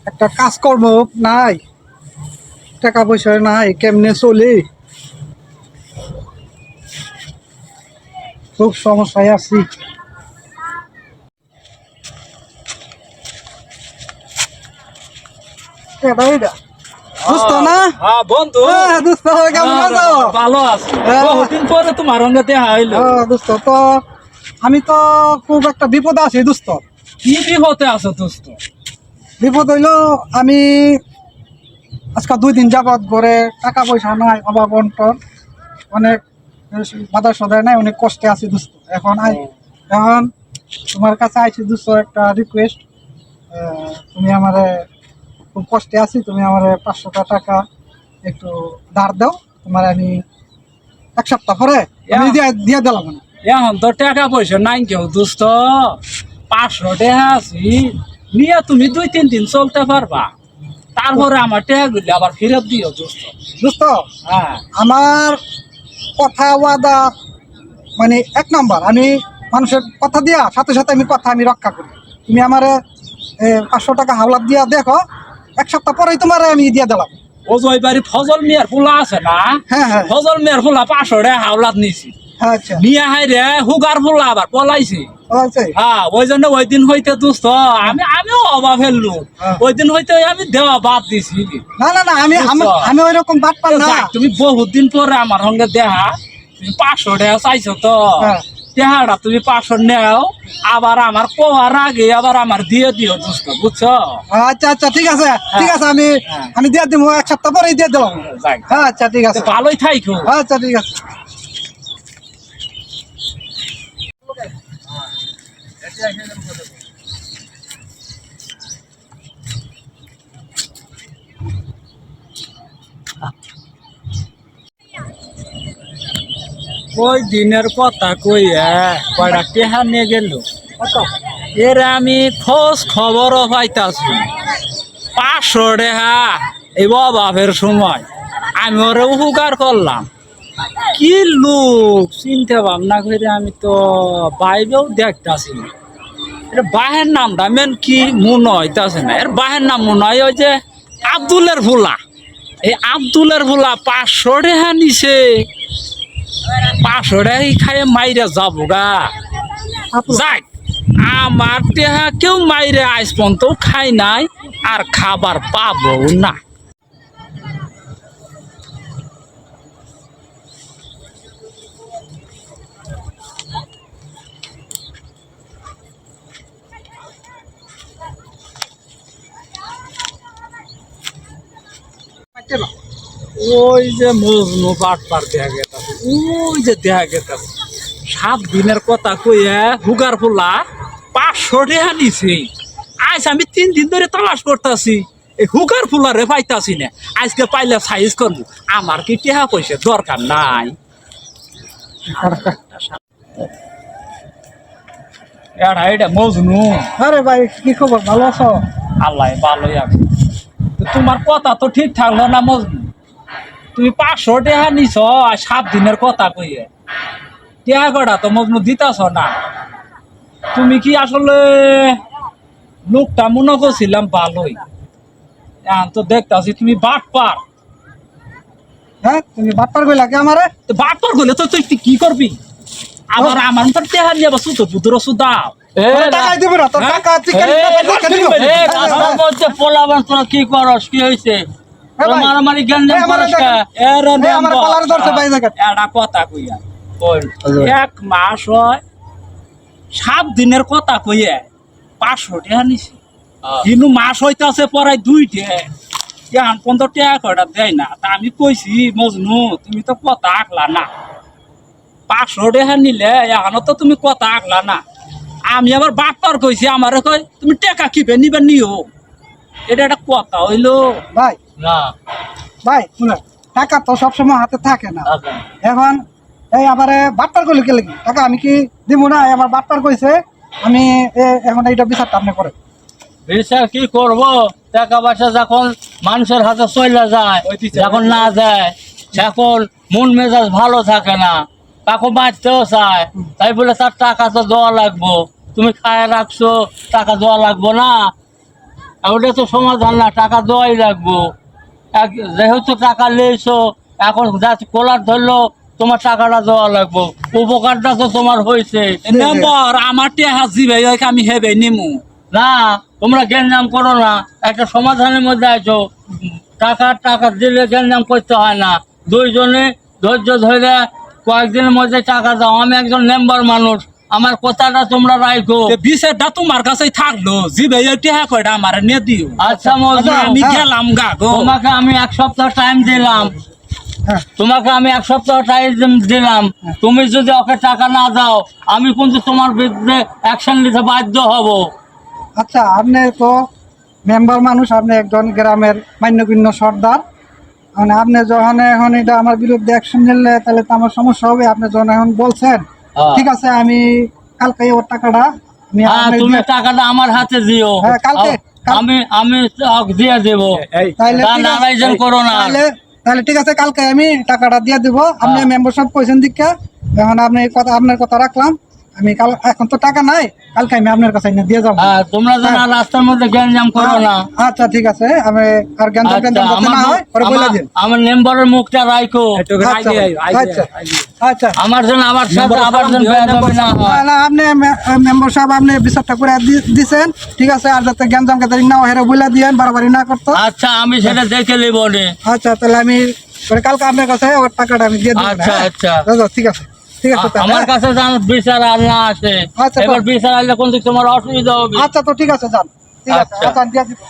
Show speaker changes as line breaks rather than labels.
একটা কাজকর্ম নাই, টাকা পয়সা নাই, কেমনে চলি, খুব সমস্যায় আছি। দোস্ত না?
হ্যাঁ বন্ধু,
দোস্ত কেমন আছো?
ভালো আছি। বহুদিন পরে তোমার সঙ্গে দেখা হইলো।
দোস্ত তো আমি তো খুব একটা বিপদ আছি দোস্ত।
কি বিপদে আছো দোস্ত?
বিপদ হইলো আমি আজকে 2 দিন যাবৎ ঘরে টাকা পয়সা নাই, অভাব অনটন, অনেক বাধা সদায় নাই, অনেক কষ্টে আছি দোস্ত। এখন তোমার কাছে আইছি দোস্ত, একটা রিকোয়েস্ট, তুমি আমারে, খুব কষ্টে আছি, তুমি আমারে 500 টাকা একটু ধার দাও। তোমার আমি 1 সপ্তাহ পরে আমি দিয়ে দিলাম।
এখন তো টাকা পয়সা নাই কেউ দোস্ত। 500 টাকা আছি, নিয়ে তুমি 2-3 দিন চলতে পারবা, তারপরে আমার টাকা গুলি আবার ফেরত দিও দোস্ত।
দোস্ত
হ্যাঁ,
আমার কথা ওয়াদা মানে 1 নম্বর, আমি মানুষের কথা দিয়া সাথে সাথে আমি কথা আমি রক্ষা করি। তুমি আমার 500 টাকা হাওলাত দিয়া দেখো, 1 সপ্তাহ পরেই তোমার আমি দিয়ে দিলাম।
ও যে বাড়ি ফজল মিয়ার ফুলা আছে না,
হ্যাঁ হ্যাঁ,
ফজল মিয়ার ফুলা 500 টাকা হাওলাত নিছি,
আচ্ছা
নিয়ে হাই রে হুগার ফুলা আবার পলাইছে।
আচ্ছা।
হ্যাঁ, ওই জন্য ওই দিন হইতে দোস্ত আমিও অভাব ফেললু। ওই দিন হইতে আমি দেওয়া বাদ দিছি।
না না না, আমি আমি ওই রকম বাদ পাই না।
তুমি বহুত দিন পরে আমার সঙ্গে দেখা, তুমি 500 টাকা চাইছো তো, টাকাটা তুমি 500 নেও, আবার আমার কোয়ার আগে আবার আমার দিয়ে দিও দোস্ত, বুঝছো?
আচ্ছা আচ্ছা, ঠিক আছে ঠিক আছে, আমি দিয়ে দিব, 1 সপ্তাহ পরেই দিয়ে দিলাম। আচ্ছা ঠিক আছে,
ভালোই থাইকো।
আচ্ছা ঠিক আছে।
ওই দিনের কথা কই কয়টা টেহা নিয়ে গেল, এর আমি খোঁজ খবরও পাইতাছি। 500 টাকা এই বাপের সময় আমি ওরে উপকার করলাম, কি লোক চিন্তা ভাবনা করে আমি তো বাইবেও দেখতাছি না। এটা বাহের নামটা মেন কি মনে হইতাছে না, এর বাহের নাম মনে হয় ওই যে আব্দুলের ফুলা। এই আব্দুলের ফুলা 500 টাকা নিছে, 500 টাকা খাইয়ে মাইরে যাবো গা। যাক, আমার টেহা কেউ মাইরে আজ পর্যন্ত খাই নাই, আর খাবার পাবো না। ওই যে মজনু পাট দেখা গেছে, ওই যে দেখা গেছে 7 দিনের কথা কইয়া হুগার ফুলা 500 টাকা নিছে। আজ আমি 3 দিন ধরে তালাশ করতেছি, এই হুগার ফুলা রে পাইতাছি না। আজকে পাইলে সাইজ করবো, আমার কি টাকা পয়সা দরকার নাই। এটা মজনু।
আরে ভাই, কি খবর, ভালো আছো?
আল্লাহ ভালোই আছে। তোমার কথা তো ঠিক থাকলো না মজনু, তুমি 500 টাকা নিছ 7 দিনের কথা কইয়ে, টাকা কটা তো মজনু দিতাছ না। তুমি কি আসলে লোকটা মনে করছিলাম ভালোই, এখন তো দেখতাছি তুমি বাটপার।
হ্যাঁ, তুমি বাটপার কইলা কি আমারে?
তো বাটপার হলে তো তুই কি করবি? আবার আমার তো টাকা নিয়ে আবার সুতো পুতুর ওষুধ দাও।
টাকাই দিব না, তোর টাকা তুই
কি করস, কি হয়েছে? মারামারি জ্ঞান
আমার কলার ধরছে ভাই, দেখেন
একটা কথা কইয়া 1 মাস হয় 7 দিনের কথা কইয়া 500 টাকা নিছি, কিন্তু মাস হইতাছে পরায় 2টা, এখন 15 টাকা কয়টা দেয় না। তা আমি কইছি মজনু তুমি তো কথা আঁকলা না, 500 টাকা নিলে এখনো তো তুমি কথা আঁকলা না। আমি আবার বাটপার কইছি, আমারে কই তুমি টাকা কিবে নিবে নিও, এটা একটা কথা হইলো
ভাই।
না
ভাই শুনে, টাকা তো সবসময় হাতে থাকে না। এখন এই আবারে বাটপার কইলে কে লাগি টাকা আমি কি দিব না? আমার বাটপার কইছে, আমি এখন এইটা বিচারটা আপনি করেন।
বিচার কি করব? টাকা পয়সা যখন মানুষের হাতে চলে যায়, যখন না যায়, তখন মন মেজাজ ভালো থাকে না।
কাকু মারতেও চায়, তাই বলে তার টাকা তো দেওয়া লাগবো। তুমি খায় রাখছো, টাকা দেওয়া লাগবো না? ওটা তো সমাধান না, টাকা দেওয়াই লাগবো। যেহেতু টাকা নিয়েছো, এখন যা কোলার ধরলো তোমার টাকাটা দেওয়া লাগবো। উপকারটা তো তোমার হয়েছে
নম্বর আমার টেহা জিবে আমি হেবে নিমু
না। তোমরা গ্যাঞ্জাম করো না, একটা সমাধানের মধ্যে আছো। টাকা দিলে গ্যাঞ্জাম করতে হয় না। দুইজনে ধৈর্য ধরে কয়েকদিনের মধ্যে টাকা দাও। আমি একজন মেম্বার মানুষ, আমার কথাটা তোমরা রাখো।
বিষয়টা তোমার কাছে থাকলো, জিবে টেহা কয়টা আমার নিয়ে দিও।
আচ্ছা মজনু,
আমি
হ্যাঁ।
গেলাম গা গো।
তোমাকে আমি 1 সপ্তাহ টাইম দিলাম।
হ্যাঁ।
তোমাকে আমি 1 সপ্তাহ টাইম দিলাম। তুমি যদি ওকে টাকা না দাও, আমি কিন্তু তোমার বিরুদ্ধে অ্যাকশন নিতে বাধ্য হব।
আচ্ছা, আপনি তো মেম্বার মানুষ, আপনি একজন গ্রামের মান্যগণ্য সর্দার, মানে আপনি যখন এখন এটা আমার বিরুদ্ধে অ্যাকশন নিলে তাহলে তো আমার সমস্যা হবে। আপনি যখন এখন বলছেন,
হ্যাঁ।
ঠিক আছে, আমি কালকে ওর টাকাটা আমি
হ্যাঁ,
আপনাকে
তুমি
দিয়ে-
টাকাটা আমার হাতে দিও।
হ্যাঁ, কালকে।
আমি আমি ওকে দিয়ে দেবো।
তাইলে
তা
ঠিক আছে।
নারাইজন করো না।
তাহলে ঠিক আছে, কালকে আমি টাকাটা দিয়ে দিব। আপনি
হ্যাঁ।
মেম্বারশিপ কইছেন দিকে, এখন আপনি আপনার কথা রাখলাম। আমি এখন তো টাকা নাই, কালকে আমি আপনার কাছে এনে দিয়ে যাবো।
হ্যাঁ, তোমরা যেন আর রাস্তার মধ্যে গ্যাঞ্জাম করো না।
আচ্ছা, ঠিক আছে, আমি আর জ্ঞান
আচ্ছা,
যাতে না হয় পরে বলে দিন।
আমার মেম্বারের মুখটা রাখো।
আচ্ছা, আচ্ছা, আচ্ছা।
আমার জন্য আমার সাথে আবার যেন বেয়াদবি না হয়।
না, আপনি মেম্বার সাহেব আপনি বিচারটা করে দিছেন, ঠিক আছে। আর যাতে জ্ঞান কেতারি না হেরে বলে দিয়েন, বাড়াবাড়ি না করতো।
আচ্ছা, আমি সেটা দেখে নিব নে।
আচ্ছা, তাহলে আমি কালকে আপনার কাছে ওর টাকাটা আমি দিয়ে দেবো।
আচ্ছা, আচ্ছা।
দাদা, ঠিক আছে, ঠিক আছে তাহলে।
আমার কাছে যেন বিচার আর না আসে।
আচ্ছা,
এবার বিচার আসলে কিন্তু তোমার অসুবিধা হবে।
আচ্ছা, তো ঠিক আছে, যান, ঠিক আছে।
আচ্ছা।
আচ্ছা, দিয়ে দিবো।